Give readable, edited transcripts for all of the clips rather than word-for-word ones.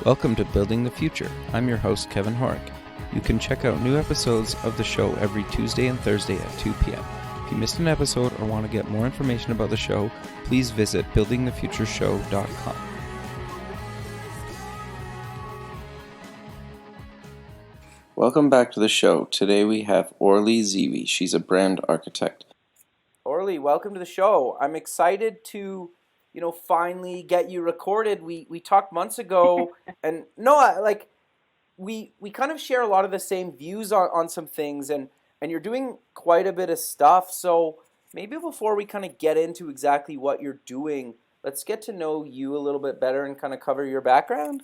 Welcome to Building the Future. I'm your host, Kevin Horick. You can check out new episodes of the show every Tuesday and Thursday at 2 p.m. If you missed an episode or want to get more information about the show, please visit buildingthefutureshow.com. Welcome back to the show. Today we have Orly Zeewy. She's a brand architect. Orly, welcome to the show. I'm excited to finally get you recorded. We talked months ago, and we kind of share a lot of the same views on some things, and you're doing quite a bit of stuff. So maybe before we kind of get into exactly what you're doing, let's get to know you a little bit better and kind of cover your background.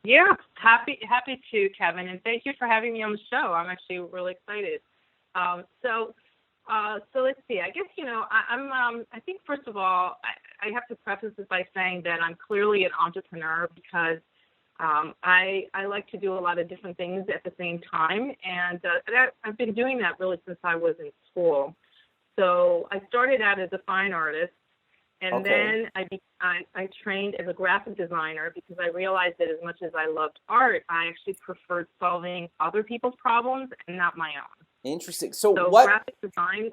Yeah, happy to, Kevin, and thank you for having me on the show. I'm actually really excited. So let's see. I guess I think first of all, I have to preface this by saying that I'm clearly an entrepreneur because I like to do a lot of different things at the same time, and I've been doing that really since I was in school. So I started out as a fine artist, and then I trained as a graphic designer because I realized that as much as I loved art, I actually preferred solving other people's problems and not my own. Interesting. So what graphic design?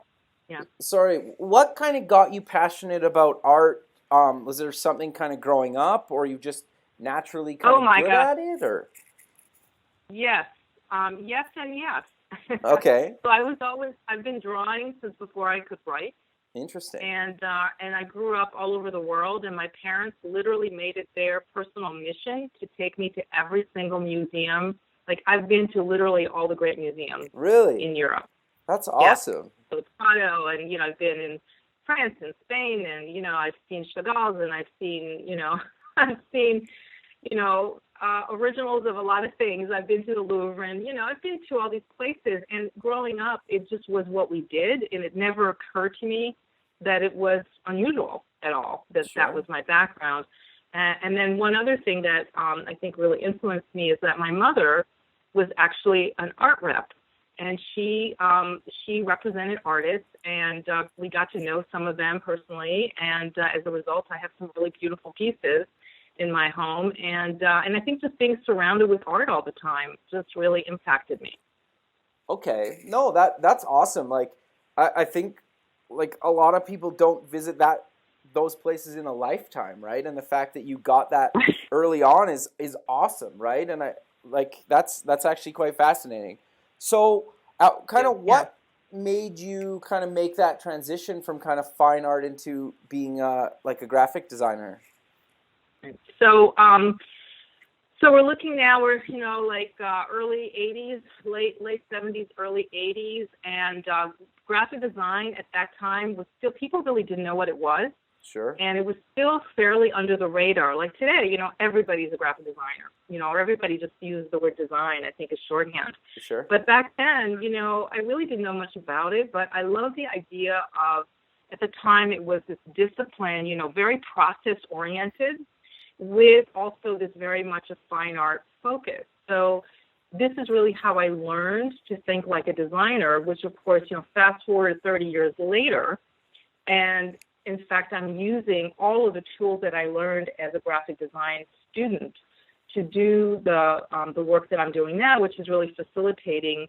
Yeah. Sorry, what kind of got you passionate about art? Was there something kind of growing up, or you just naturally kind of good at it, or? Yes. Yes and yes. Okay. So I've been drawing since before I could write. Interesting. And I grew up all over the world, and my parents literally made it their personal mission to take me to every single museum. Like, I've been to literally all the great museums. Really? In Europe. That's awesome. Yeah. So Tunnell, and I've been in France and Spain, and I've seen Chagall's, and I've seen originals of a lot of things. I've been to the Louvre, and I've been to all these places. And growing up, it just was what we did, and it never occurred to me that it was unusual at all. That was my background. And then one other thing that I think really influenced me is that my mother was actually an art rep, and she represented artists, and we got to know some of them personally. And as a result, I have some really beautiful pieces in my home, and I think just being surrounded with art all the time just really impacted me. Okay, no, that's awesome. Like, I think like a lot of people don't visit those places in a lifetime, right? And the fact that you got that early on is awesome, right? And that's actually quite fascinating. So, what made you kind of make that transition from kind of fine art into being like a graphic designer? So we're looking now. We're early '80s, late '70s, early '80s, and graphic design at that time was still, people really didn't know what it was. Sure. And it was still fairly under the radar. Like today, everybody's a graphic designer, or everybody just uses the word design, I think, as shorthand. Sure. But back then, I really didn't know much about it, but I loved the idea of, at the time, it was this discipline, very process-oriented, with also this very much a fine art focus. So this is really how I learned to think like a designer, which, of course, fast forward 30 years later, and in fact, I'm using all of the tools that I learned as a graphic design student to do the work that I'm doing now, which is really facilitating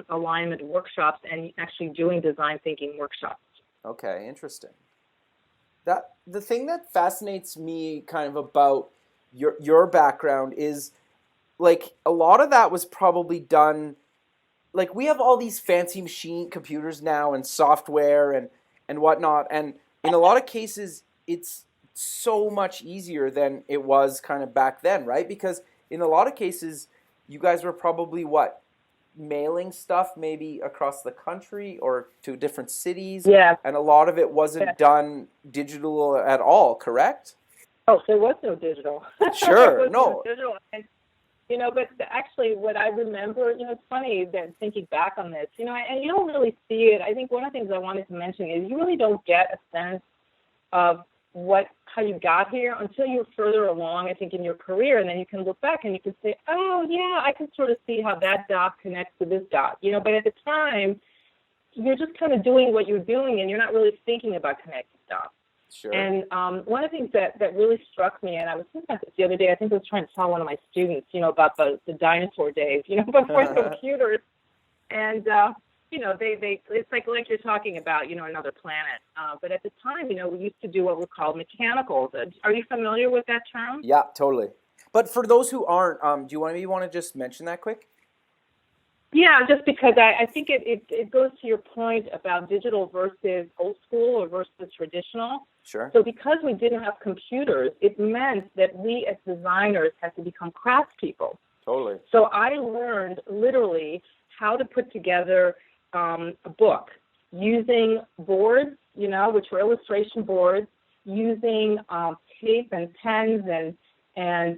alignment workshops and actually doing design thinking workshops. Okay, interesting. The thing that fascinates me kind of about your background is, like, a lot of that was probably done, like, we have all these fancy computers now and software and whatnot, and in a lot of cases, it's so much easier than it was kind of back then, right? Because in a lot of cases, you guys were probably, mailing stuff maybe across the country or to different cities? Yeah. And a lot of it wasn't done digital at all, correct? Oh, there was no digital. Sure, no digital. And, but actually what I remember, it's funny that thinking back on this, and you don't really see it. I think one of the things I wanted to mention is you really don't get a sense of how you got here until you're further along, I think, in your career, and then you can look back and you can say, oh, yeah, I can sort of see how that dot connects to this dot, but at the time, you're just kind of doing what you're doing, and you're not really thinking about connecting dots. Sure. And one of the things that really struck me, and I was thinking about this the other day, I think I was trying to tell one of my students, about the dinosaur days, before computers. And, it's like you're talking about, another planet. But at the time, we used to do what were called mechanicals. Are you familiar with that term? Yeah, totally. But for those who aren't, do you want to just mention that quick? Yeah, just because I think it goes to your point about digital versus old school or versus traditional. Sure. So because we didn't have computers, it meant that we as designers had to become craftspeople. Totally. So I learned literally how to put together a book using boards, which were illustration boards, using tape and pens and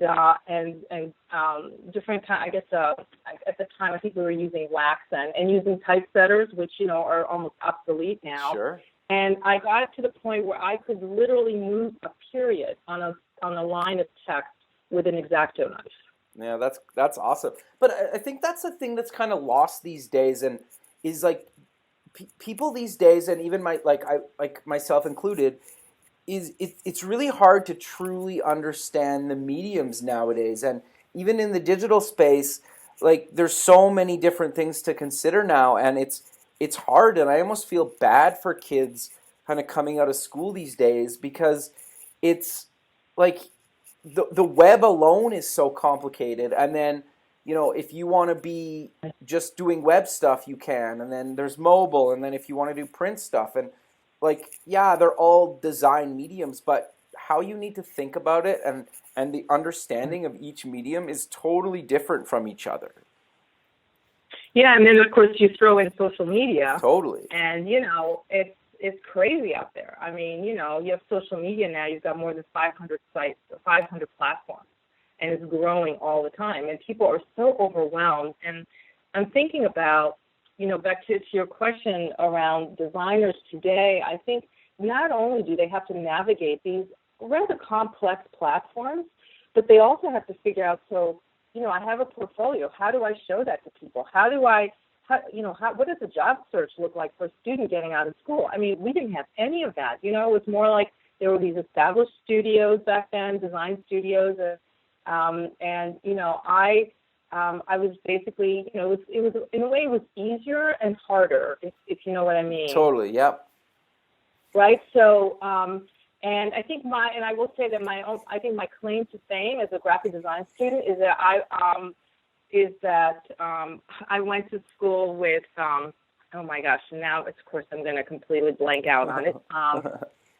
different kind. I guess at the time I think we were using wax and using typesetters, which are almost obsolete now. Sure. And I got to the point where I could literally move a period on a line of text with an X-Acto knife. Yeah, that's awesome. But I think that's the thing that's kind of lost these days, and is like people these days, and even myself included, it's really hard to truly understand the mediums nowadays. And even in the digital space, like there's so many different things to consider now, and it's hard. And I almost feel bad for kids kind of coming out of school these days, because it's like the web alone is so complicated. And then, if you want to be just doing web stuff, you can. And then there's mobile. And then if you want to do print stuff, and they're all design mediums, but how you need to think about it and the understanding of each medium is totally different from each other. Yeah, and then of course you throw in social media. Totally. And it's crazy out there. I mean, you have social media now. You've got more than 500 sites, 500 platforms, and it's growing all the time. And people are so overwhelmed. And I'm thinking about, back to your question around designers today, I think not only do they have to navigate these rather complex platforms, but they also have to figure out, I have a portfolio. How do I show that to people? What does a job search look like for a student getting out of school? I mean, we didn't have any of that. It was more like there were these established studios back then, design studios, I was basically, it was in a way it was easier and harder, if you know what I mean. Totally. Yep. Right. So, and I think I will say that my claim to fame as a graphic design student is that I went to school with, oh my gosh, now of course I'm going to completely blank out on it.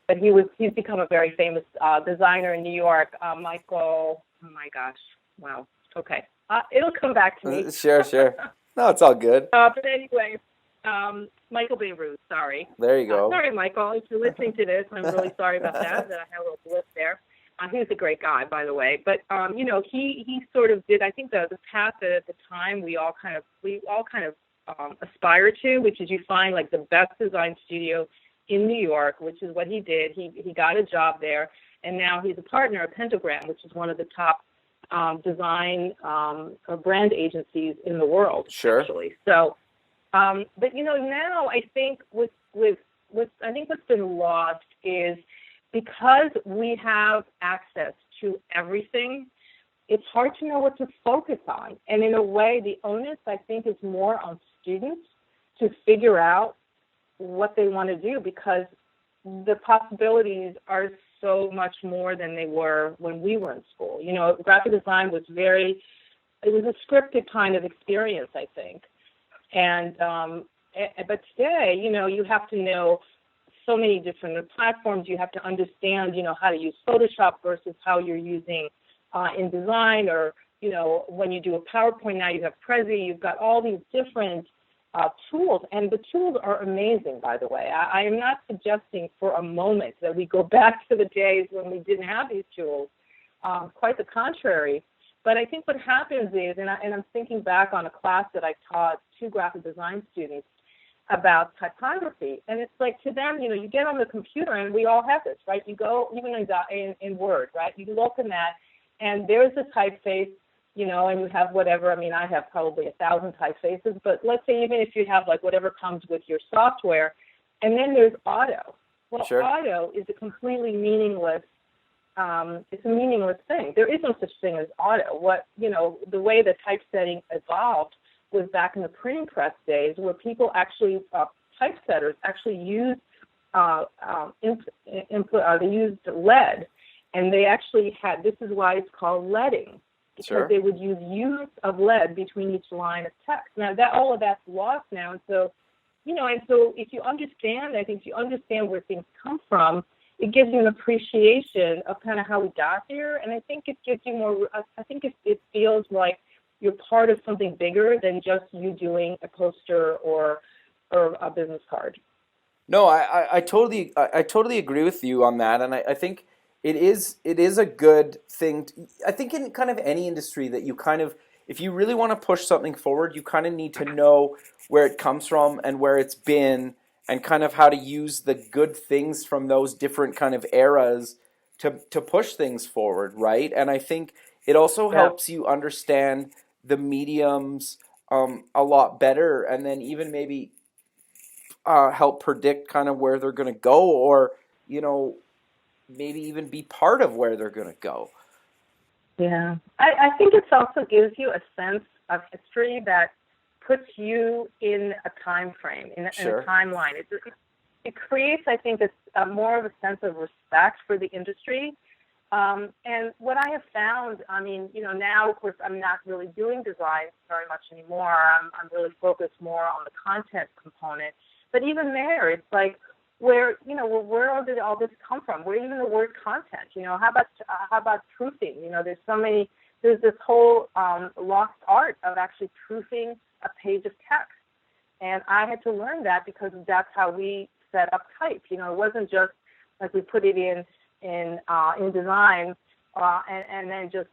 But he's become a very famous designer in New York, Michael. Oh my gosh, wow. Okay, it'll come back to me. Sure. No, it's all good. But anyway, Michael Beirut, sorry. There you go. Sorry, Michael, if you're listening to this, I'm really sorry about that I had a little blip there. He was a great guy, by the way. But he sort of did. I think the path that at the time we all kind of aspire to, which is you find like the best design studio in New York, which is what he did. He got a job there, and now he's a partner at Pentagram, which is one of the top design brand agencies in the world. Sure. Actually. So, but now I think with I think what's been lost is, because we have access to everything, it's hard to know what to focus on. And in a way, the onus, I think, is more on students to figure out what they want to do, because the possibilities are so much more than they were when we were in school. Graphic design was it was a scripted kind of experience, I think. And but today, you have to know so many different platforms. You have to understand, how to use Photoshop versus how you're using InDesign, or, when you do a PowerPoint now, you have Prezi. You've got all these different tools, and the tools are amazing, by the way. I am not suggesting for a moment that we go back to the days when we didn't have these tools. Quite the contrary. But I think what happens is, and I'm thinking back on a class that I taught to graphic design students about typography, and it's like, to them, you get on the computer, and we all have this, right? You go even in Word, right? You look in that, and there's the typeface, and you have whatever. I mean, I have probably 1,000 typefaces, but let's say even if you have like whatever comes with your software, and then there's auto, Well, Sure. auto is a completely meaningless. It's a meaningless thing. There is no such thing as auto. The way the typesetting evolved was back in the printing press days, where people actually, typesetters actually used they used lead, and they actually had. This is why it's called leading, because Sure. they would use units of lead between each line of text. Now that all of that's lost now, and so if you understand, I think if you understand where things come from, it gives you an appreciation of kind of how we got there, and I think it gives you more. I think it feels like you're part of something bigger than just you doing a poster or a business card. No, I totally agree with you on that, and I think it is a good thing. I think in kind of any industry that you kind of, if you really want to push something forward, you kind of need to know where it comes from and where it's been, and kind of how to use the good things from those different kind of eras to push things forward, right? And I think it also Yeah. helps you understand the mediums a lot better, and then even maybe help predict kind of where they're going to go, or maybe even be part of where they're going to go. Yeah, I think it also gives you a sense of history that puts you in a time frame, in a timeline. It creates, I think, more of a sense of respect for the industry. And what I have found, now, of course, I'm not really doing design very much anymore. I'm really focused more on the content component. But even there, it's like, where did all this come from? Where even the word content? How about proofing? There's this whole lost art of actually proofing a page of text. And I had to learn that because that's how we set up type. It wasn't just like we put it in design and then just,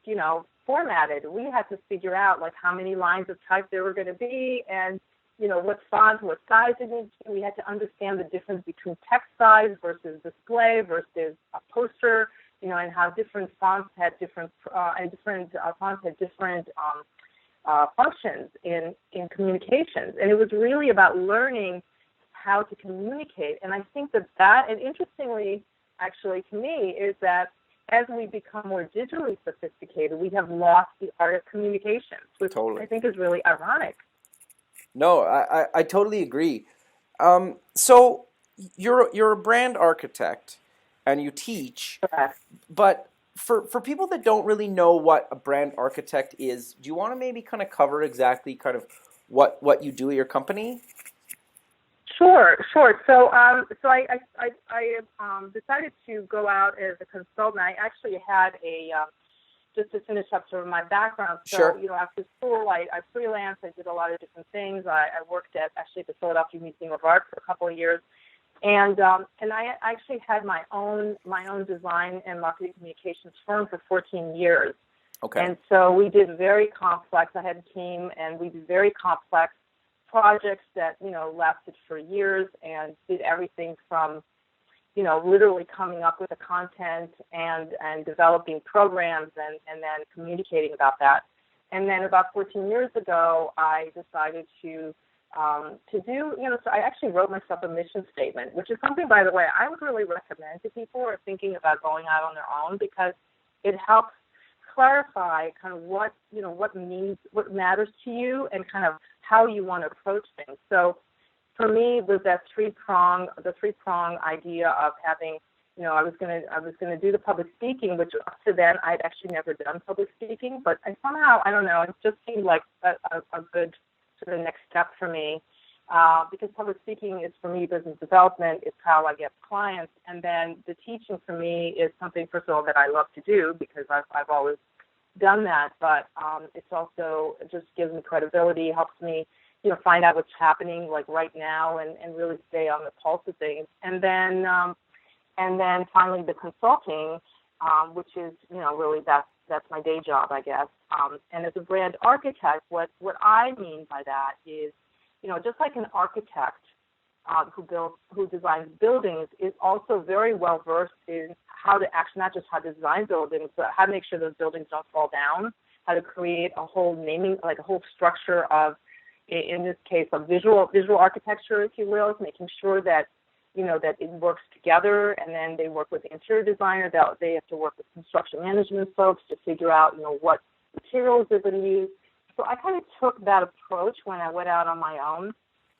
formatted. We had to figure out like how many lines of type there were going to be, and what font, what size it is. We had to understand the difference between text size versus display versus a poster, and how different fonts had different fonts had different functions in communications. And it was really about learning how to communicate. And I think that, and interestingly, actually, to me, is that as we become more digitally sophisticated, we have lost the art of communication, which Totally. I think is really ironic. No, I totally agree. So you're a brand architect and you teach, Correct. but for people that don't really know what a brand architect is, do you want to maybe kind of cover exactly kind of what you do at your company? Sure. So I decided to go out as a consultant. I actually had just to finish up sort of my background. So, Sure. After school, I freelanced. I did a lot of different things. I worked at the Philadelphia Museum of Art for a couple of years, and I actually had my own design and marketing communications firm for 14 years. Okay. And so we did very complex. I had a team, and we did very complex projects that lasted for years, and did everything from literally coming up with the content and developing programs and then communicating about that. And then about 14 years ago, I decided to do, so I actually wrote myself a mission statement, which is something, by the way, I would really recommend to people who are thinking about going out on their own, because it helps clarify kind of what matters to you and kind of how you want to approach things. So for me, it was that the three-prong idea of having, I was gonna do the public speaking, which up to then I'd actually never done public speaking, but I don't know, it just seemed like a good sort of next step for me, because public speaking is, for me, business development. It's how I get clients, and then the teaching for me is something, first of all, that I love to do because I've always done that, but it's also, it just gives me credibility, helps me find out what's happening like right now and really stay on the pulse of things. And then finally the consulting, which is, really that's my day job, I guess. And as a brand architect, what I mean by that is, just like an architect who designs buildings is also very well versed in how to actually, not just how to design buildings, but how to make sure those buildings don't fall down, how to create a whole naming, like a whole structure of, in this case, of visual architecture, if you will, making sure that that it works together, and then they work with the interior designer. That they have to work with construction management folks to figure out, what materials they're going to use. So I kind of took that approach when I went out on my own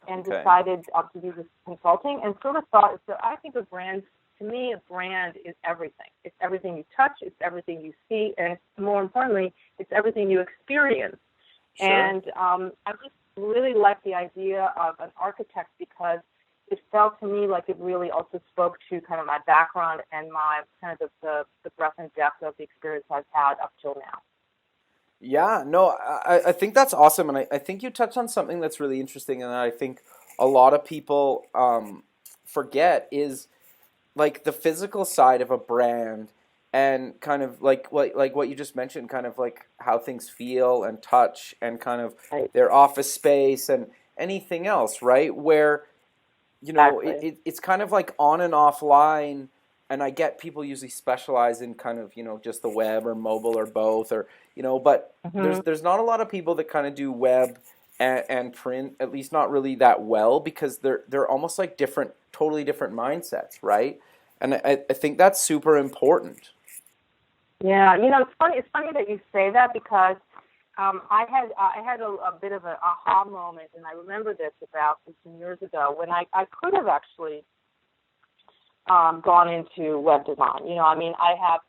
and decided to do this consulting, and sort of thought, so I think to me, a brand is everything. It's everything you touch, it's everything you see, and more importantly, it's everything you experience. Sure. And I just really liked the idea of an architect because it felt to me like it really also spoke to kind of my background and my kind of the breadth and depth of the experience I've had up till now. Yeah, no, I think that's awesome, and I think you touched on something that's really interesting, and I think a lot of people forget is like the physical side of a brand, and kind of like what you just mentioned, kind of like how things feel and touch, and kind of their office space and anything else, right? Where it's kind of like on and offline. And I get people usually specialize in kind of, just the web or mobile or both, or, but there's not a lot of people that kind of do web and print, at least not really that well, because they're almost like totally different mindsets, right? And I think that's super important. Yeah, it's funny that you say that, because I had a bit of an aha moment, and I remember this about 15 years ago when I could have actually gone into web design. I have,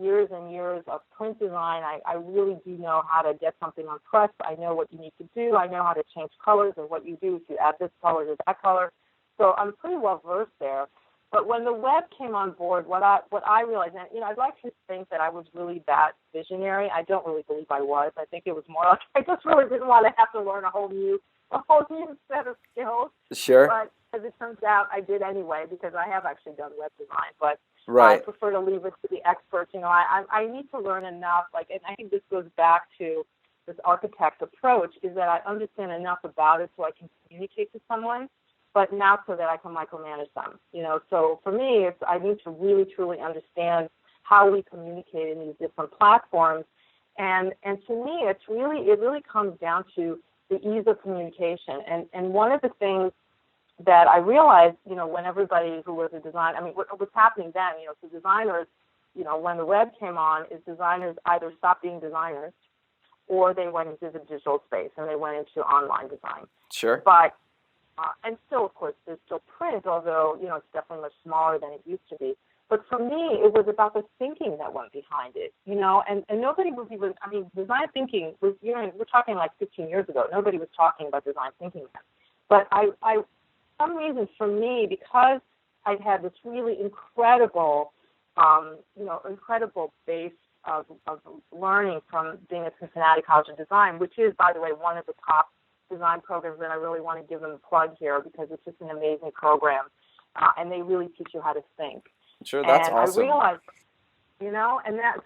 years and years of print design. I really do know how to get something on press. I know what you need to do. I know how to change colors and what you do if you add this color to that color. So I'm pretty well versed there. But when the web came on board, what I realized, and I'd like to think that I was really that visionary. I don't really believe I was. I think it was more like I just really didn't want to have to learn a whole new set of skills. Sure. But as it turns out, I did anyway, because I have actually done web design. But right. I prefer to leave it to the experts. I need to learn enough. And I think this goes back to this architect approach, is that I understand enough about it so I can communicate to someone, but not so that I can micromanage them. So for me, I need to really truly understand how we communicate in these different platforms. And to me, it really comes down to the ease of communication. And one of the things that I realized, when everybody who was a designer, what's happening then, so designers, when the web came on, is designers either stopped being designers or they went into the digital space and they went into online design. Sure. But, and still, of course, there's still print, although, it's definitely much smaller than it used to be. But for me, it was about the thinking that went behind it, and nobody was even, design thinking was, we're talking like 15 years ago. Nobody was talking about design thinking then. But for some reason, for me, because I'd had this really incredible, incredible base of learning from being at Cincinnati College of Design, which is, by the way, one of the top design programs that I really want to give them a plug here, because it's just an amazing program, and they really teach you how to think. Sure, that's awesome. I realized,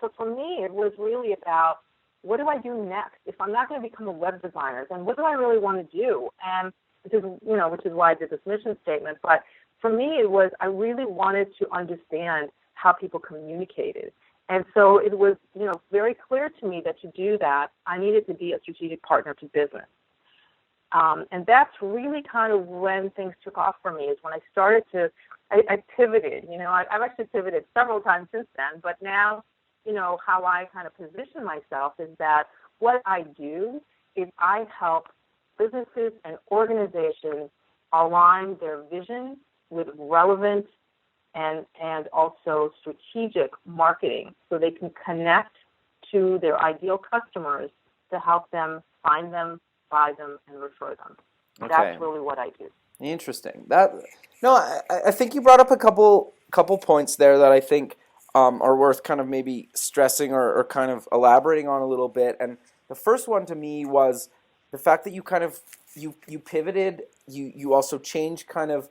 so for me, it was really about, what do I do next? If I'm not going to become a web designer, then what do I really want to do? And which is why I did this mission statement. But for me, it was, I really wanted to understand how people communicated. And so it was, very clear to me that to do that, I needed to be a strategic partner to business. And that's really kind of when things took off for me, is when I started to, I pivoted. I've actually pivoted several times since then, but now, how I kind of position myself is that what I do is I help businesses and organizations align their vision with relevant and also strategic marketing, so they can connect to their ideal customers to help them find them, buy them, and refer them. Okay. That's really what I do. Interesting. I think you brought up a couple points there that I think are worth kind of maybe stressing or kind of elaborating on a little bit. And the first one to me was the fact that you kind of you pivoted. You also changed kind of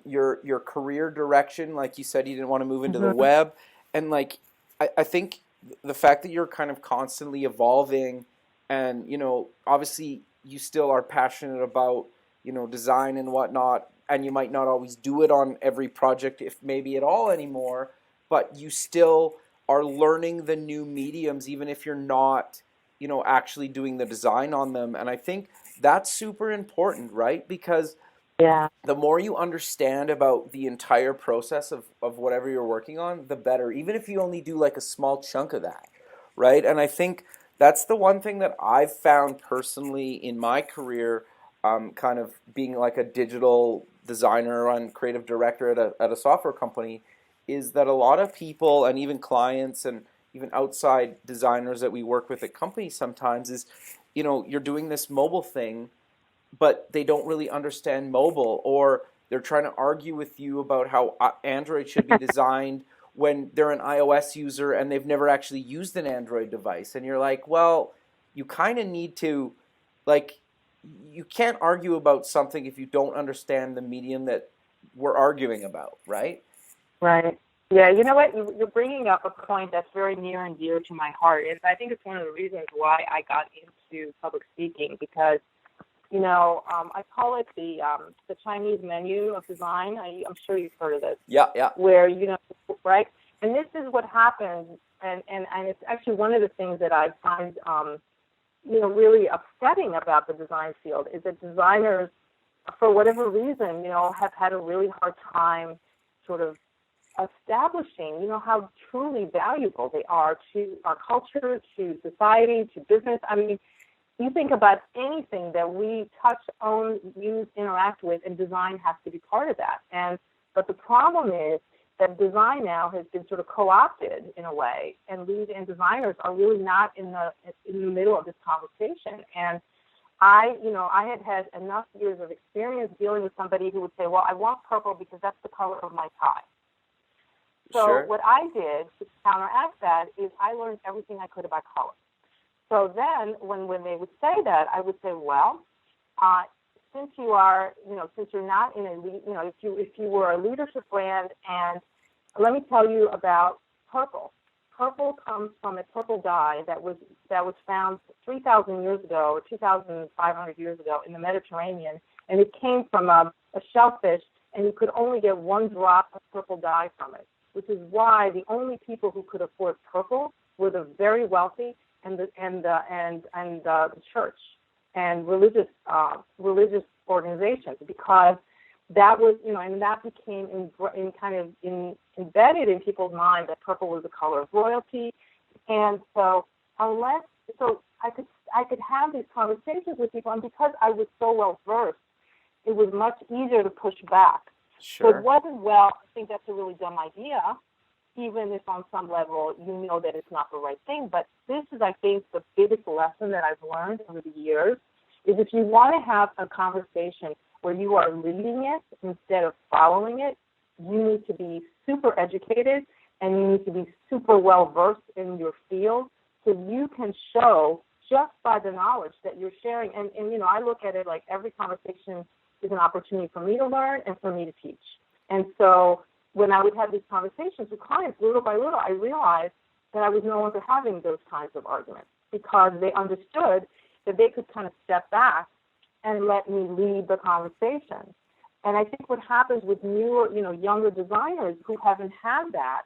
your career direction. Like you said, you didn't want to move into the web, and like I think the fact that you're kind of constantly evolving, and obviously you still are passionate about design and whatnot, and you might not always do it on every project, if maybe at all anymore, but you still are learning the new mediums, even if you're not actually doing the design on them. And I think that's super important, right? Because Yeah. the more you understand about the entire process of whatever you're working on, the better, even if you only do like a small chunk of that, right? And I think that's the one thing that I've found personally in my career, kind of being like a digital designer and creative director at a software company, is that a lot of people and even clients and even outside designers that we work with at companies sometimes is, you're doing this mobile thing, but they don't really understand mobile, or they're trying to argue with you about how Android should be designed when they're an iOS user and they've never actually used an Android device. And you're like, well, you kind of need to, like, you can't argue about something if you don't understand the medium that we're arguing about, right? Right. Yeah, you know what? You're bringing up a point that's very near and dear to my heart. And I think it's one of the reasons why I got into public speaking, because I call it the Chinese menu of design. I'm sure you've heard of this. Yeah, yeah. Where, right? And this is what happens, and it's actually one of the things that I find, really upsetting about the design field is that designers, for whatever reason, have had a really hard time sort of establishing, how truly valuable they are to our culture, to society, to business. I mean, you think about anything that we touch, own, use, interact with, and design has to be part of that. But the problem is that design now has been sort of co-opted in a way, and lead and designers are really not in the middle of this conversation. And I had enough years of experience dealing with somebody who would say, well, I want purple because that's the color of my tie. So Sure. What I did to counteract that is I learned everything I could about color. So then, when they would say that, I would say, well, since you are, since you're not in a, if you were a leadership brand, and let me tell you about purple. Purple comes from a purple dye that was found 3,000 years ago or 2,500 years ago in the Mediterranean, and it came from a shellfish, and you could only get one drop of purple dye from it, which is why the only people who could afford purple were the very wealthy and the church and religious organizations, because that was, and that became embedded in people's mind that purple was the color of royalty. And so I could have these conversations with people, and because I was so well versed, it was much easier to push back. Sure. So it wasn't, well, I think that's a really dumb idea, even if on some level you know that it's not the right thing. But this is, I think, the biggest lesson that I've learned over the years, is if you want to have a conversation where you are leading it instead of following it, you need to be super educated and you need to be super well-versed in your field, so you can show just by the knowledge that you're sharing. And I look at it like every conversation is an opportunity for me to learn and for me to teach. And so when I would have these conversations with clients, little by little, I realized that I was no longer having those kinds of arguments, because they understood that they could kind of step back and let me lead the conversation. And I think what happens with newer, younger designers who haven't had that,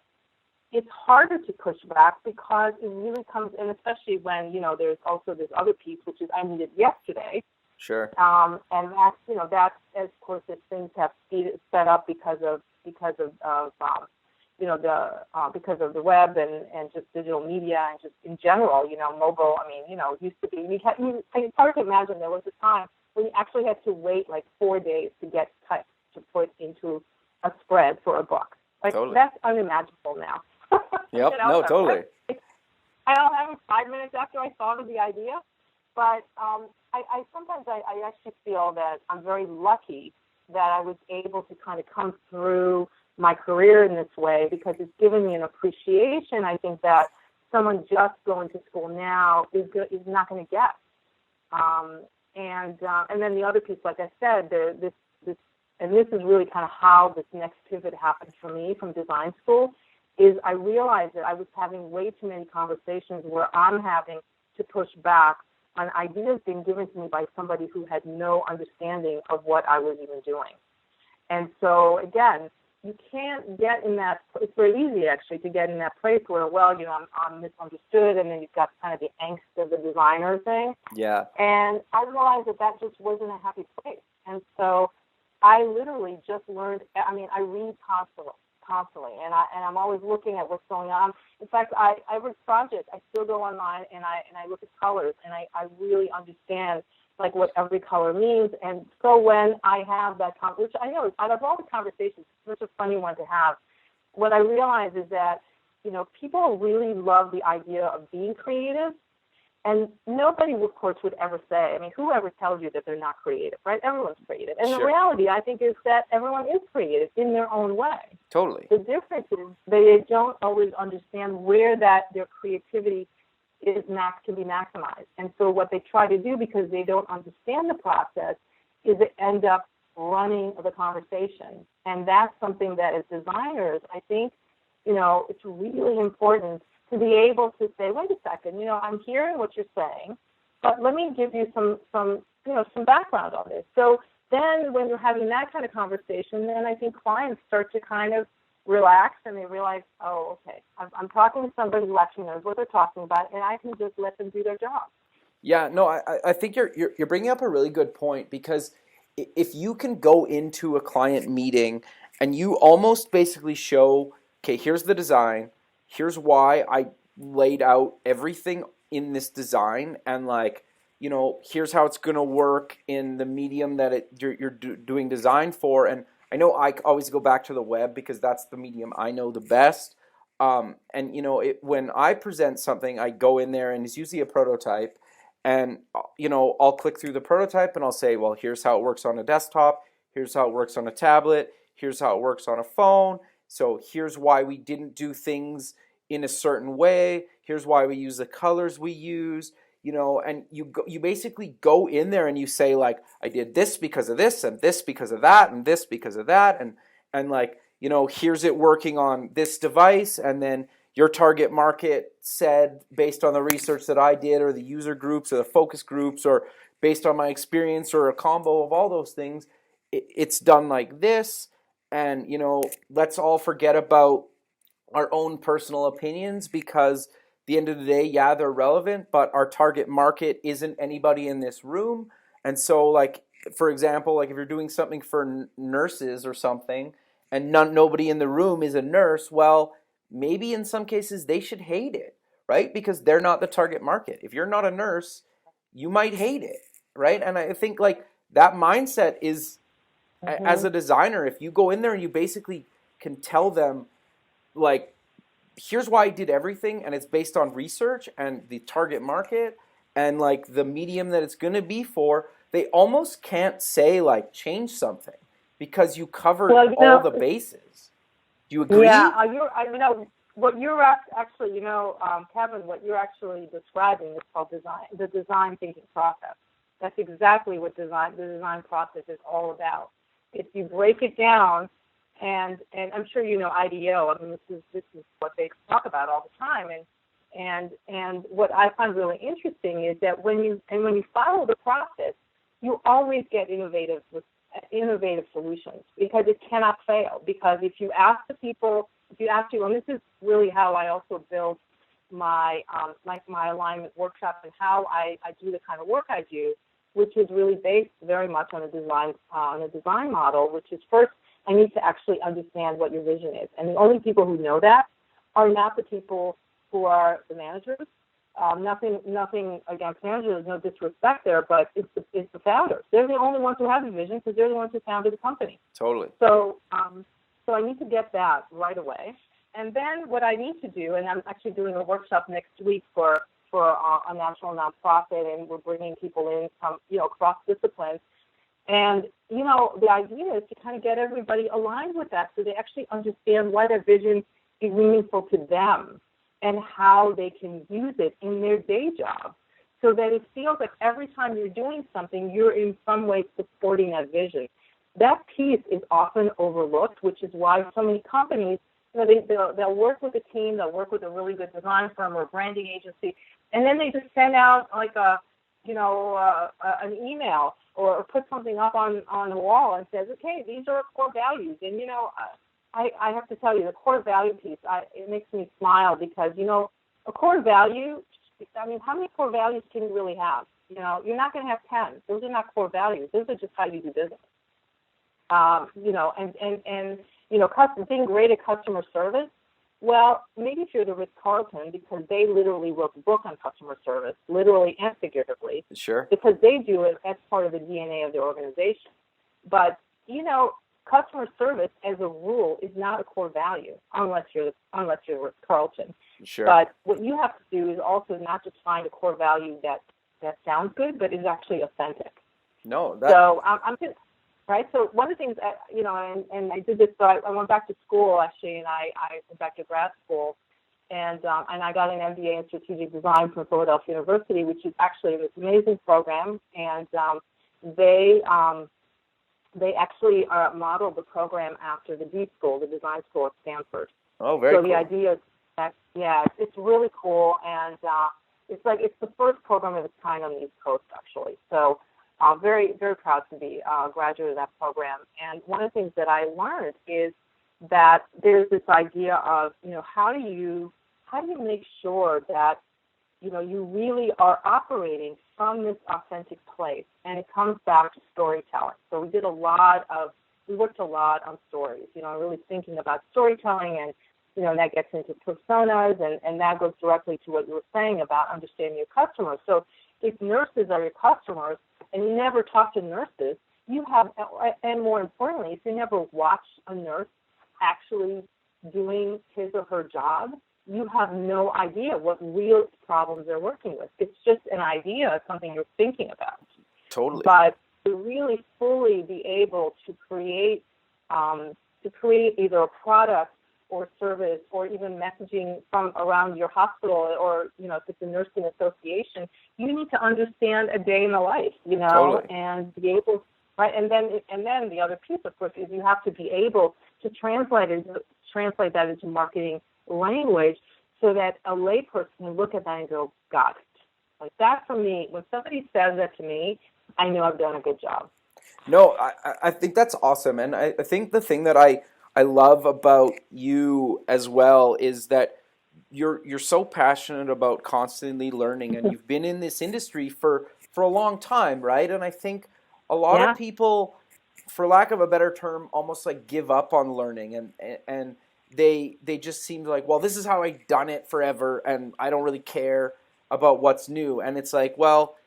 it's harder to push back, because it really comes, and especially when, there's also this other piece, which is I need it yesterday. Sure. And that's, of course, if things have sped up because of the web and just digital media and just in general, mobile. I mean, it used to be, it's hard to imagine there was a time when you actually had to wait like 4 days to get text to put into a spread for a book. Like, totally. That's unimaginable now. Yep. No, totally. I don't have it 5 minutes after I thought of the idea, but I sometimes actually feel that I'm very lucky that I was able to kind of come through my career in this way, because it's given me an appreciation, I think, that someone just going to school now is not going to get. And then the other piece, like I said, this is really kind of how this next pivot happened for me from design school, is I realized that I was having way too many conversations where I'm having to push back on ideas being given to me by somebody who had no understanding of what I was even doing. And so, again, you can't get in that, it's very easy actually to get in that place where, well, I'm misunderstood, and then you've got kind of the angst of the designer thing. Yeah. And I realized that just wasn't a happy place. And so I literally just learned. I mean, I read constantly, and I'm always looking at what's going on. In fact, every project I still go online and I look at colors, and I really understand like what every color means. And so when I have that, which I know out of all the conversations, it's such a funny one to have. What I realize is that people really love the idea of being creative. And nobody, of course, would ever say, I mean, whoever tells you that they're not creative, right? Everyone's creative. And Sure. The reality, I think, is that everyone is creative in their own way. Totally. The difference is they don't always understand where their creativity can be maximized. And so what they try to do, because they don't understand the process, is they end up running the conversation. And that's something that as designers, I think, it's really important to be able to say, wait a second, I'm hearing what you're saying, but let me give you some background on this. So then when you're having that kind of conversation, then I think clients start to kind of relax and they realize, oh, okay, I'm talking to somebody who actually knows what they're talking about, and I can just let them do their job. Yeah, no, I think you're bringing up a really good point, because if you can go into a client meeting and you almost basically show, okay, here's the design, here's why I laid out everything in this design, and here's how it's going to work in the medium that you're doing design for. And I know I always go back to the web because that's the medium I know the best. When I present something, I go in there and it's usually a prototype, and I'll click through the prototype and I'll say, well, here's how it works on a desktop, here's how it works on a tablet, here's how it works on a phone. So here's why we didn't do things in a certain way. Here's why we use the colors we use. And you basically go in there and you say, like, I did this because of this, and this because of that, and this because of that, and here's it working on this device, and then your target market said, based on the research that I did, or the user groups, or the focus groups, or based on my experience, or a combo of all those things, it's done like this. And let's all forget about our own personal opinions, because at the end of the day, yeah, they're relevant, but our target market isn't anybody in this room. And so, for example, if you're doing something for nurses or something, and nobody in the room is a nurse, well, maybe in some cases they should hate it, right? Because they're not the target market. If you're not a nurse, you might hate it, right? And I think that mindset is, as a designer, if you go in there and you basically can tell them, here's why I did everything, and it's based on research and the target market and the medium that it's going to be for, they almost can't say change something, because you covered all the bases. Do you agree? Yeah, what you're actually, Kevin, what you're actually describing is called the design thinking process. That's exactly what the design process is all about. If you break it down, and I'm sure IDEO. I mean, this is what they talk about all the time, and what I find really interesting is that when you follow the process, you always get innovative solutions, because it cannot fail. Because if you ask and this is really how I also build my my alignment workshop, and how I do the kind of work I do, which is really based very much on a design model, which is, first, I need to actually understand what your vision is. And the only people who know that are not the people who are the managers. Nothing against managers, no disrespect there, but it's the founders. They're the only ones who have the vision, because they're the ones who founded the company. Totally. So I need to get that right away. And then what I need to do, and I'm actually doing a workshop next week for a national nonprofit, and we're bringing people in from across disciplines. And the idea is to kind of get everybody aligned with that, so they actually understand why their vision is meaningful to them and how they can use it in their day job, so that it feels like every time you're doing something, you're in some way supporting that vision. That piece is often overlooked, which is why so many companies, they'll work with a team, they'll work with a really good design firm or branding agency, and then they just send out an email or put something up on the wall and says, okay, these are our core values. And I have to tell you, the core value piece, it makes me smile, because a core value, I mean, how many core values can you really have? You're not going to have 10. Those are not core values. Those are just how you do business. Being great at customer service. Well, maybe if you're the Ritz-Carlton, because they literally wrote the book on customer service, literally and figuratively, Sure. because they do it as part of the DNA of their organization. But, customer service as a rule is not a core value unless you're Ritz-Carlton. Sure. But what you have to do is also not just find a core value that sounds good, but is actually authentic. No. So I'm just, right? So one of the things, and I did this, so I went back to school, actually, and I went back to grad school, and I got an MBA in strategic design from Philadelphia University, which is actually this amazing program, and they actually modeled the program after the D School, the design school at Stanford. Oh, very cool. So the idea is that, it's really cool, and it's the first program of its kind on the East Coast, actually. So very, very proud to be a graduate of that program. And one of the things that I learned is that there's this idea of, how do you make sure that, you really are operating from this authentic place, and it comes back to storytelling. So we worked a lot on stories, really thinking about storytelling, and, that gets into personas, and that goes directly to what you were saying about understanding your customers. So if nurses are your customers, and you never talk to nurses, and more importantly, if you never watch a nurse actually doing his or her job, you have no idea what real problems they're working with. It's just an idea, something you're thinking about. Totally. But to really fully be able to create either a product or service or even messaging from around your hospital, or, if it's a nursing association, you need to understand a day in the life, Totally. and be able, right? And then the other piece, of course, is you have to be able to translate that into marketing language, so that a layperson can look at that and go, got it. Like that, for me, when somebody says that to me, I know I've done a good job. No, I think that's awesome. And I think the thing that I love about you as well is that you're so passionate about constantly learning, and you've been in this industry for a long time, right? And I think a lot of people, for lack of a better term, almost like give up on learning, and they just seem like, well, this is how I've done it forever, and I don't really care about what's new. And it's like, well,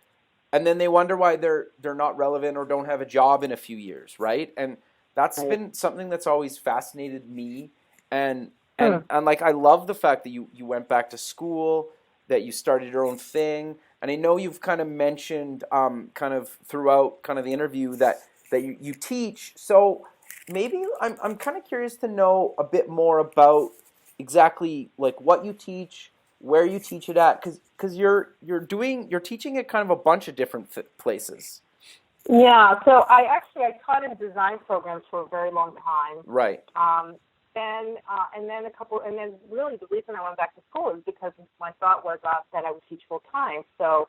and then they wonder why they're not relevant or don't have a job in a few years, right? And that's been something that's always fascinated me, and like, I love the fact that you went back to school, that you started your own thing, and I know you've kind of mentioned kind of throughout kind of the interview that you teach. So maybe I'm kind of curious to know a bit more about exactly like what you teach, where you teach it at, because you're teaching at kind of a bunch of different places. Yeah, so I taught in design programs for a very long time. Right. And then really the reason I went back to school is because my thought was that I would teach full time. So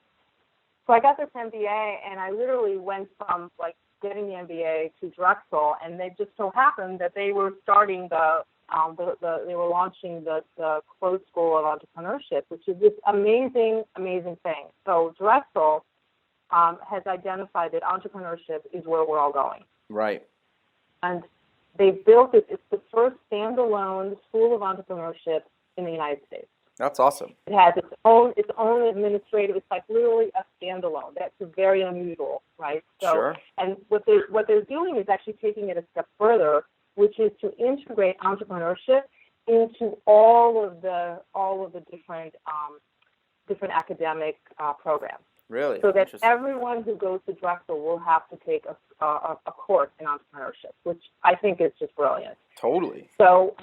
I got this MBA, and I literally went from like getting the MBA to Drexel, and they just so happened that they were starting they were launching the closed school of entrepreneurship, which is this amazing thing. So Drexel has identified that entrepreneurship is where we're all going. Right. And they built it. It's the first standalone school of entrepreneurship in the United States. That's awesome. It has its own administrative. It's like literally a standalone. That's very unusual, right? So, sure. And what they're doing is actually taking it a step further, which is to integrate entrepreneurship into all of the different academic programs. Really? So that everyone who goes to Drexel will have to take a course in entrepreneurship, which I think is just brilliant. Totally. So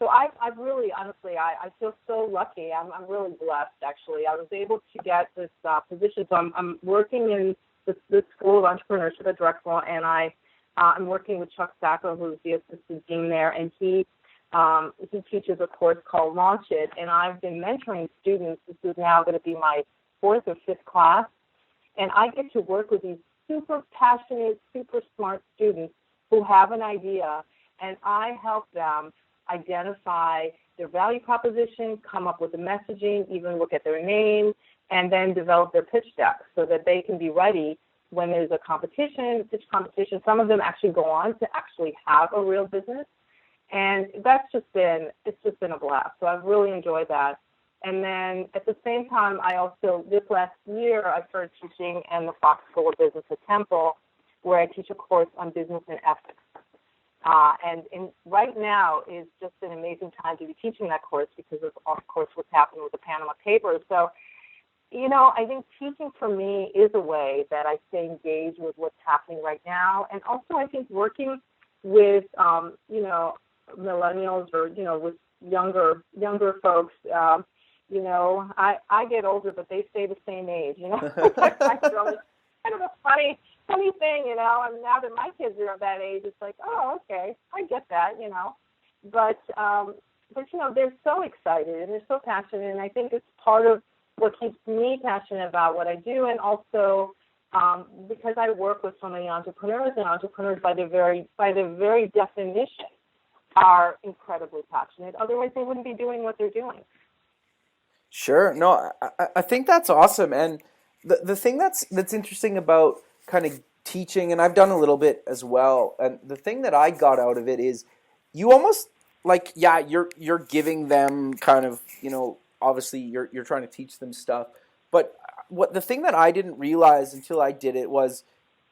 I've really, honestly, I feel so lucky. I'm really blessed, actually. I was able to get this position. So I'm working in the School of Entrepreneurship at Drexel, and I'm working with Chuck Sacco, who's the assistant dean there, and he teaches a course called Launch It, and I've been mentoring students. This is now going to be my 4th or 5th class, and I get to work with these super passionate, super smart students who have an idea, and I help them identify their value proposition, come up with the messaging, even look at their name, and then develop their pitch deck so that they can be ready when there's a competition, pitch competition, some of them actually go on to actually have a real business. And it's just been a blast. So I've really enjoyed that. And then at the same time, I also, this last year, I started teaching in the Fox School of Business at Temple, where I teach a course on business and ethics. Right now is just an amazing time to be teaching that course because of course, what's happening with the Panama Papers. So, I think teaching for me is a way that I stay engaged with what's happening right now. And also, I think working with, millennials or, with younger folks, I get older, but they stay the same age, It's really kind of a funny thing, and now that my kids are of that age, it's like, oh, okay, I get that, but they're so excited and they're so passionate, and I think it's part of what keeps me passionate about what I do, and also because I work with so many entrepreneurs, and entrepreneurs by their very definition are incredibly passionate. Otherwise, they wouldn't be doing what they're doing. Sure. No, I think that's awesome. And the thing that's interesting about kind of teaching, and I've done a little bit as well, and the thing that I got out of it is you almost like, yeah, you're giving them kind of, obviously you're trying to teach them stuff, but the thing that I didn't realize until I did it was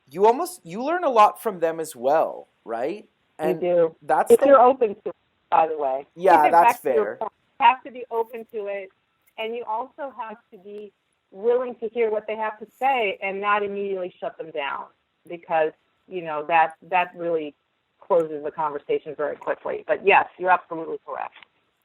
you learn a lot from them as well, right? And you do. That's if you're open to it, by the way. Yeah, that's fair. You have to be open to it, and you also have to be willing to hear what they have to say and not immediately shut them down, because that really closes the conversation very quickly. But yes, you're absolutely correct.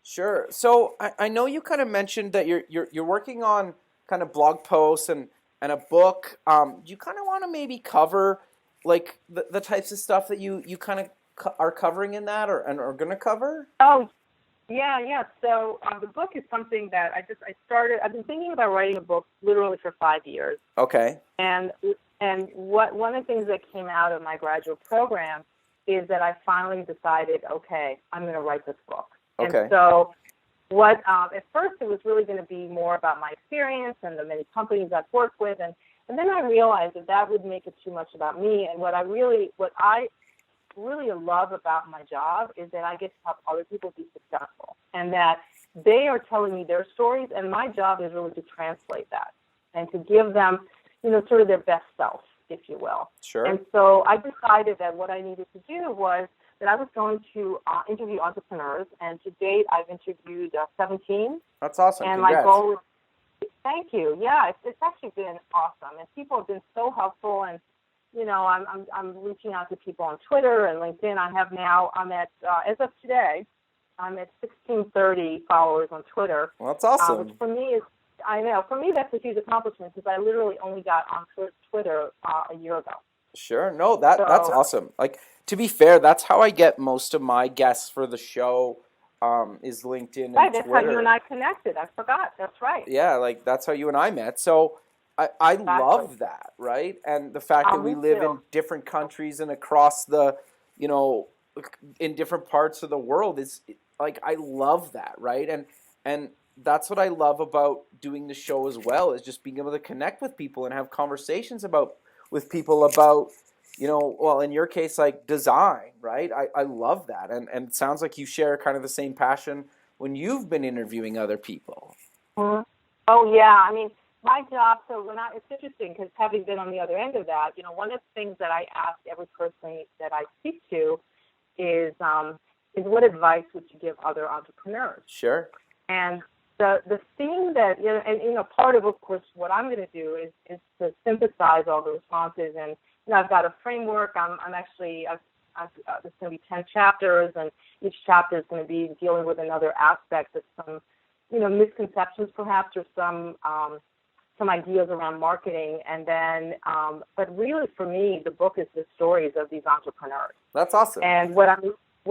Sure. So I know you kind of mentioned that you're working on kind of blog posts and a book. Do you kind of want to maybe cover like the types of stuff that you kind of are covering in that, and are going to cover? Oh, yeah. So the book is something that I've been thinking about writing a book literally for 5 years. Okay. And one of the things that came out of my graduate program is that I finally decided, okay, I'm going to write this book. Okay. And so at first it was really going to be more about my experience and the many companies I've worked with. And then I realized that would make it too much about me. And what I really love about my job is that I get to help other people be successful, and that they are telling me their stories, and my job is really to translate that and to give them, sort of their best self, if you will. Sure. And so I decided that what I needed to do was that I was going to interview entrepreneurs, and to date I've interviewed 17. That's awesome. And Congrats. my goal is, thank you. Yeah, it's actually been awesome, and people have been so helpful, and I'm reaching out to people on Twitter and LinkedIn. I'm at as of today, I'm at 1630 followers on Twitter. Well, that's awesome. Which for me that's a huge accomplishment, because I literally only got on Twitter a year ago. Sure. No, that's awesome. Like, to be fair, that's how I get most of my guests for the show. Is LinkedIn and right, that's Twitter. how you and I connected. I forgot. That's right. Yeah, like that's how you and I met. So I Exactly. love that, right? And the fact that we live in different countries and across the, in different parts of the world is like, I love that, right? And that's what I love about doing the show as well, is just being able to connect with people and have conversations with people about, well, in your case, like design, right? I love that. And it sounds like you share kind of the same passion when you've been interviewing other people. Mm-hmm. Oh, yeah. I mean, my job, it's interesting, because having been on the other end of that, one of the things that I ask every person that I speak to is what advice would you give other entrepreneurs? Sure. And the thing that, part of course, what I'm going to do is to synthesize all the responses. And, I've got a framework. There's going to be 10 chapters, and each chapter is going to be dealing with another aspect of some, misconceptions perhaps, or some ideas around marketing. And then, but really for me, the book is the stories of these entrepreneurs. That's awesome. And what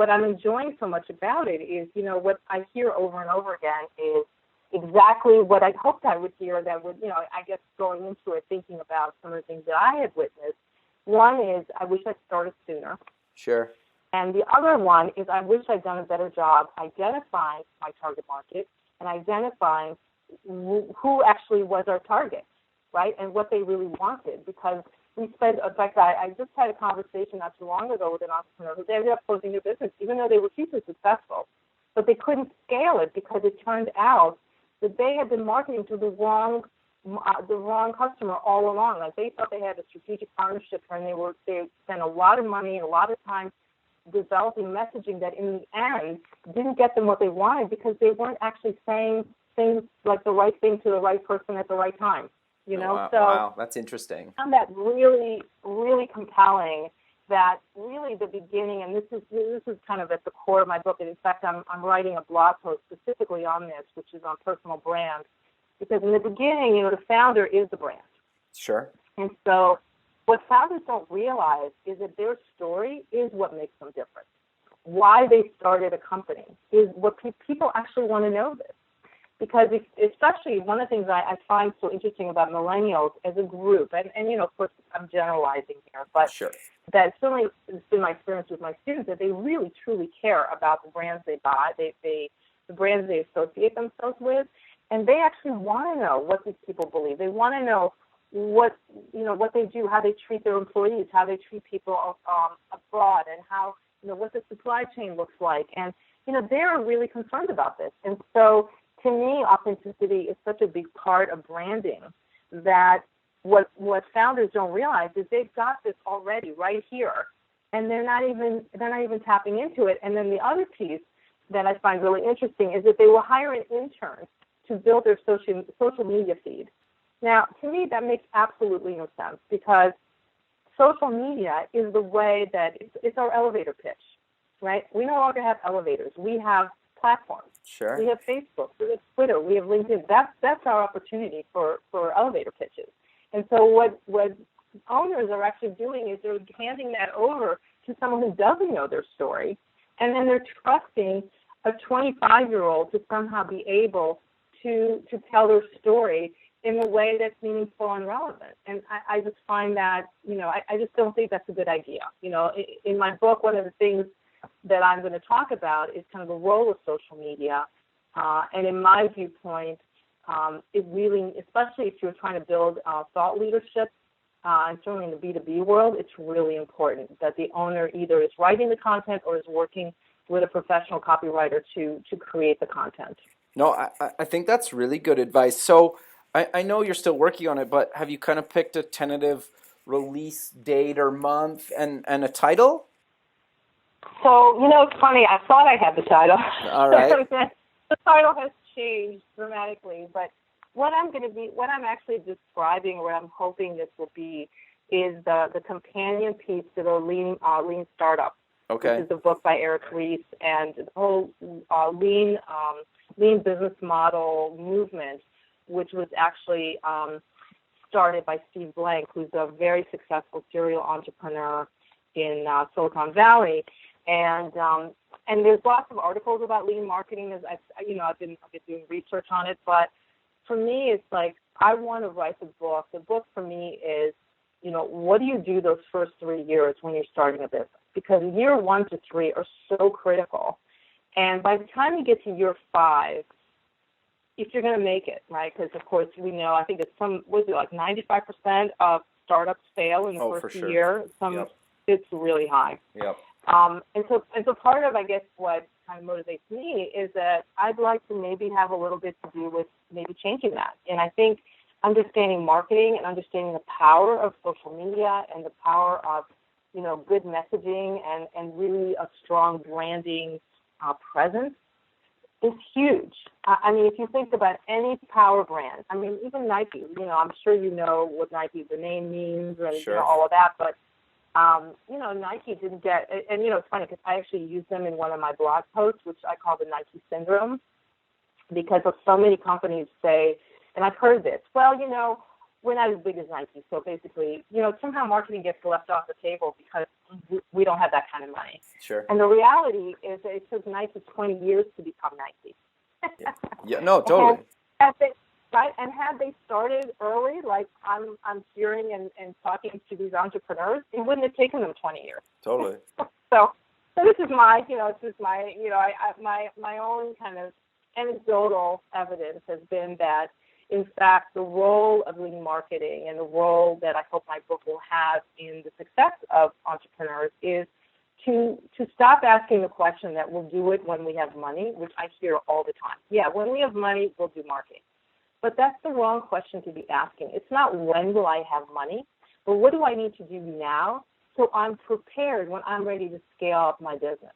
I'm enjoying so much about it is, what I hear over and over again is exactly what I hoped I would hear, that would, I guess going into it, thinking about some of the things that I had witnessed. One is, I wish I'd started sooner. Sure. And the other one is, I wish I'd done a better job identifying my target market and identifying who actually was our target, right, and what they really wanted. Because, in fact, I just had a conversation not too long ago with an entrepreneur who ended up closing their business, even though they were hugely successful. But they couldn't scale it because it turned out that they had been marketing to the wrong customer all along. Like, they thought they had a strategic partnership, and they spent a lot of money and a lot of time developing messaging that in the end didn't get them what they wanted because they weren't actually saying things like the right thing to the right person at the right time. You know, wow, that's interesting. I found that really, really compelling. That really the beginning, and this is kind of at the core of my book. And in fact, I'm writing a blog post specifically on this, which is on personal brand, because in the beginning, you know, the founder is the brand. Sure. And so, what founders don't realize is that their story is what makes them different. Why they started a company is what people actually want to know this. Because especially one of the things I find so interesting about millennials as a group, and you know, of course, I'm generalizing here, but sure. That certainly has been my experience with my students, that they really, truly care about the brands they buy, the brands they associate themselves with, and they actually want to know what these people believe. They want to know what they do, how they treat their employees, how they treat people abroad, and how, you know, what the supply chain looks like. And, you know, they're really concerned about this. And so, to me, authenticity is such a big part of branding that what founders don't realize is they've got this already right here, and they're not even tapping into it. And then the other piece that I find really interesting is that they will hire an intern to build their social media feed. Now, to me, that makes absolutely no sense, because social media is the way that it's our elevator pitch, right? We no longer have elevators. We have platforms. Sure. We have Facebook, we have Twitter, we have LinkedIn. That's our opportunity for elevator pitches. And so what owners are actually doing is they're handing that over to someone who doesn't know their story, and then they're trusting a 25-year-old to somehow be able to tell their story in a way that's meaningful and relevant. And I just find that, you know, I just don't think that's a good idea. You know, in my book, one of the things that I'm going to talk about is kind of the role of social media. And in my viewpoint, it really, especially if you're trying to build thought leadership, and certainly in the B2B world, it's really important that the owner either is writing the content or is working with a professional copywriter to create the content. No, I think that's really good advice. So I know you're still working on it, but have you kind of picked a tentative release date or month and a title? So, you know, it's funny. I thought I had the title. All right. The title has changed dramatically, but what I'm actually describing, or what I'm hoping this will be, is the companion piece to the Lean Startup. Okay. Which is a book by Eric Ries, and the whole lean business model movement, which was actually started by Steve Blank, who's a very successful serial entrepreneur in Silicon Valley. And there's lots of articles about lean marketing. I've been doing research on it, but for me, it's like I want to write the book. The book for me is, you know, what do you do those first 3 years when you're starting a business? Because year 1 to 3 are so critical, and by the time you get to year 5, if you're going to make it, right? Because of course we know, I think it's like 95% of startups fail in the first year. It's really high. Yep. And so part of, I guess, what kind of motivates me is that I'd like to maybe have a little bit to do with maybe changing that. And I think understanding marketing and understanding the power of social media and the power of, you know, good messaging and really a strong branding presence is huge. I mean, if you think about any power brand, I mean, even Nike, you know, I'm sure you know what Nike, the name means and sure. You know, all of that, but you know, Nike didn't get, and you know, it's funny because I actually use them in one of my blog posts, which I call the Nike syndrome, because of so many companies say, and I've heard this, well, you know, we're not as big as Nike, so basically, you know, somehow marketing gets left off the table because we don't have that kind of money. Sure. And the reality is that it took Nike 20 years to become Nike. Yeah, no, totally. And had they started early, like I'm hearing and talking to these entrepreneurs, it wouldn't have taken them 20 years. Totally. So this is my, you know, my own kind of anecdotal evidence has been that, In fact, the role of lean marketing and the role that I hope my book will have in the success of entrepreneurs is to stop asking the question that we'll do it when we have money, which I hear all the time. Yeah, when we have money, we'll do marketing. But that's the wrong question to be asking. It's not when will I have money, but what do I need to do now so I'm prepared when I'm ready to scale up my business.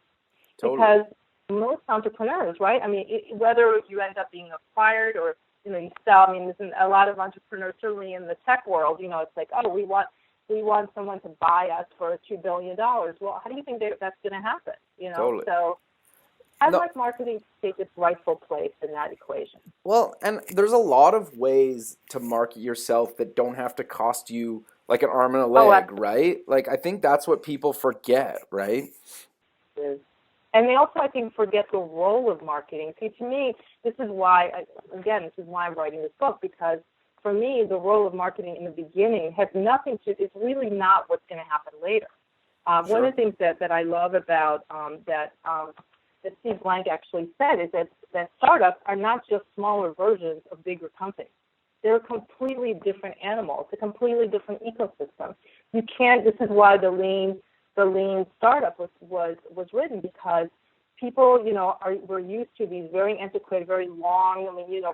Totally. Because most entrepreneurs, right? I mean, whether you end up being acquired or, you sell, I mean, there's a lot of entrepreneurs, certainly in the tech world, it's like, oh, we want someone to buy us for $2 billion. Well, how do you think that's going to happen? Totally. So I'd like marketing to take its rightful place in that equation. Well, and there's a lot of ways to market yourself that don't have to cost you like an arm and a leg, right? Like, I think that's what people forget, right? And they also, I think, forget the role of marketing. See, to me, this is why I'm writing this book, because for me, the role of marketing in the beginning has nothing to, it's really not what's going to happen later. Sure. One of the things that I love about that Steve Blank actually said is that startups are not just smaller versions of bigger companies. They're a completely different animal. It's a completely different ecosystem. You can't, this is why the lean startup was written, because people, were used to these very antiquated, very long,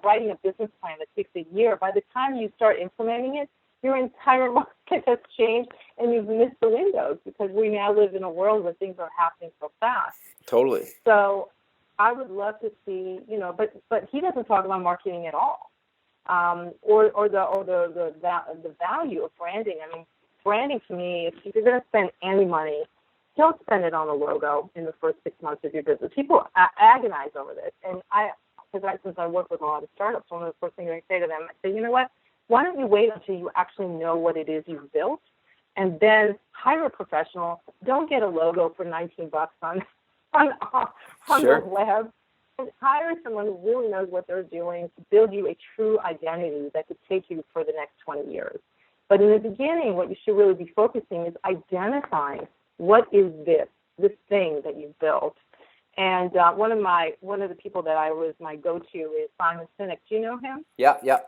writing a business plan that takes a year. By the time you start implementing it, your entire market has changed and you've missed the windows, because we now live in a world where things are happening so fast. Totally. So I would love to see, but he doesn't talk about marketing at all, or the value of branding. I mean, branding to me, if you're going to spend any money, don't spend it on a logo in the first 6 months of your business. People agonize over this, and since I work with a lot of startups, one of the first things I say to them, I say, you know what? Why don't you wait until you actually know what it is you've built, and then hire a professional. Don't get a logo for $19 on Sure. the web. And hire someone who really knows what they're doing to build you a true identity that could take you for the next 20 years. But in the beginning, what you should really be focusing is identifying what is this thing that you've built. And one of the people that I was my go-to is Simon Sinek. Do you know him? Yeah.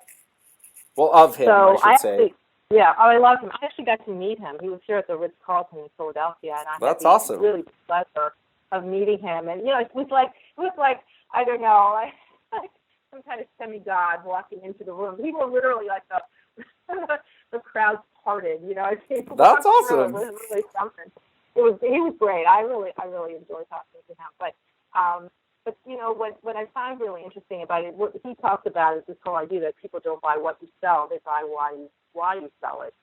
Well, of him, So I should say. Yeah, I love him. I actually got to meet him. He was here at the Ritz-Carlton in Philadelphia, and I had the really pleasure of meeting him. And it was like I don't know, like some kind of semi-god walking into the room. He was literally like the crowd parted. That's awesome. It was really something. He was great. I really enjoyed talking to him. But what I find really interesting about it, what he talks about is this whole idea that people don't buy what you sell, they buy why you sell it.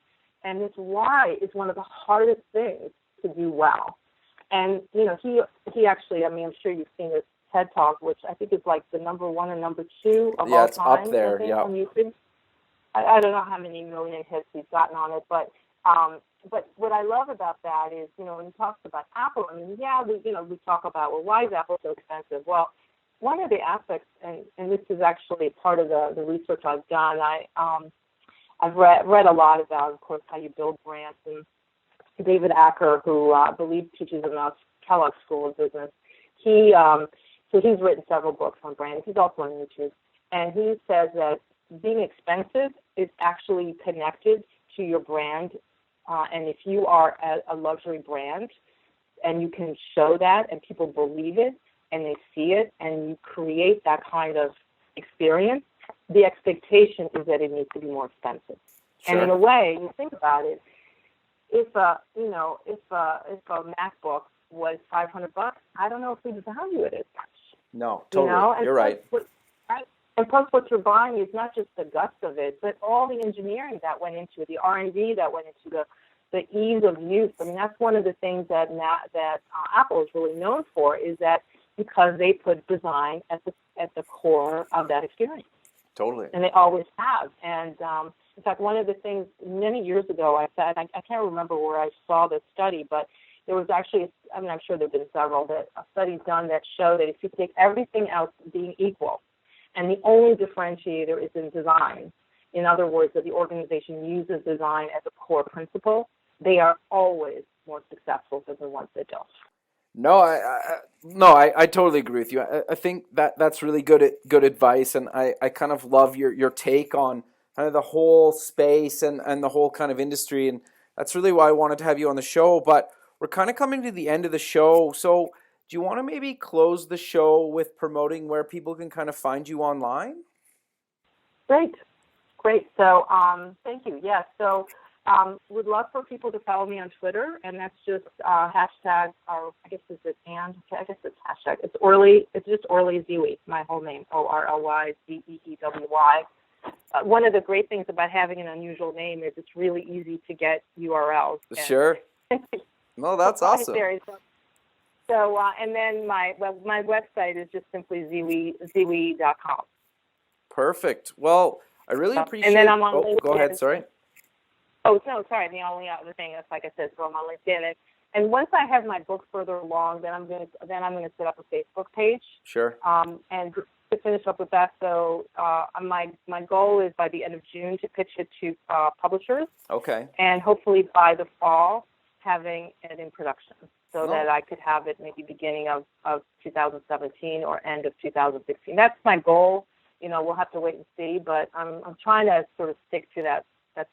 And this why is one of the hardest things to do well. And, he actually, I'm sure you've seen his TED Talk, which I think is like the number 1 and number 2 of all time. Yeah, it's up there, on YouTube. I don't know how many million hits he's gotten on it, but what I love about that is, when he talks about Apple, we talk about, well, why is Apple so expensive? Well, one of the aspects, and this is actually part of the research I've done, I've read a lot about, of course, how you build brands, and David Acker, who I believe teaches in the Kellogg School of Business, so he's written several books on branding. He's also on YouTube, and he says that being expensive is actually connected to your brand. And if you are a luxury brand and you can show that and people believe it and they see it and you create that kind of experience, the expectation is that it needs to be more expensive. Sure. And in a way, you think about it, if a MacBook was $500, I don't know if we'd value it as much. No, totally. You're right. And plus, what you're buying is not just the guts of it, but all the engineering that went into it, the R&D that went into the ease of use. I mean, that's one of the things that Apple is really known for, is that because they put design at the core of that experience. Totally. And they always have. And in fact, one of the things many years ago I said, I can't remember where I saw this study, but there was actually, I'm sure there have been several studies done that show that if you take everything else being equal, and the only differentiator is in design, in other words, that the organization uses design as a core principle, they are always more successful than the ones that don't. No, No, I totally agree with you. I think that's really good advice, and I kind of love your take on kind of the whole space and the whole kind of industry, and that's really why I wanted to have you on the show. But we're kind of coming to the end of the show, so do you want to maybe close the show with promoting where people can kind of find you online? Great. So, thank you. Yes. So, would love for people to follow me on Twitter, and that's just hashtag, or I guess it's hashtag. It's Orly. It's just Orly Zeewy, my whole name, ORLYZEEWY. One of the great things about having an unusual name is it's really easy to get URLs. Sure. No, that's awesome. So, and then my website is just simply zeewy.com. Perfect. Well, I really appreciate. And then I'm on LinkedIn. Go ahead. Sorry. Oh no, sorry. The only other thing is, like I said, so I'm on LinkedIn, and once I have my book further along, then I'm gonna set up a Facebook page. Sure. And to finish up with that, so my goal is by the end of June to pitch it to publishers. Okay. And hopefully by the fall, having it in production, so that I could have it maybe beginning of 2017 or end of 2016. That's my goal. We'll have to wait and see, but I'm trying to sort of stick to that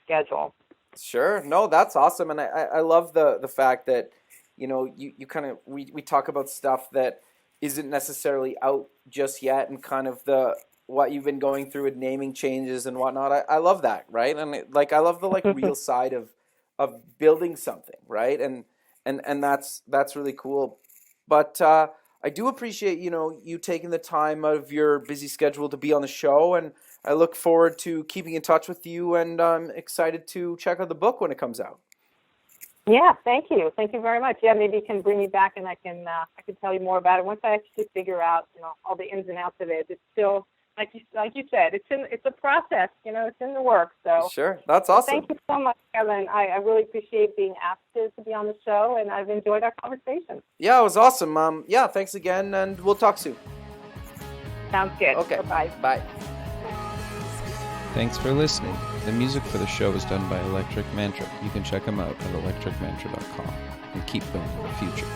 schedule. Sure. No, that's awesome. And I love the fact that, you kind of, we talk about stuff that isn't necessarily out just yet, and kind of what you've been going through with naming changes and whatnot. I love that. Right. And I love the real side of building something. Right. And that's really cool. But, I do appreciate, you taking the time out of your busy schedule to be on the show, and I look forward to keeping in touch with you, and I'm excited to check out the book when it comes out. Yeah, thank you. Thank you very much. Yeah, maybe you can bring me back, and I can tell you more about it once I actually figure out, all the ins and outs of it. It's still, like you said, it's a process. It's in the works. So sure, that's awesome. Thank you so much, Kevin. I really appreciate being asked to be on the show, and I've enjoyed our conversation. Yeah, it was awesome. Yeah, thanks again, and we'll talk soon. Sounds good. Okay. Bye-bye. Bye. Thanks for listening. The music for the show is done by Electric Mantra. You can check them out at electricmantra.com and keep going in the future.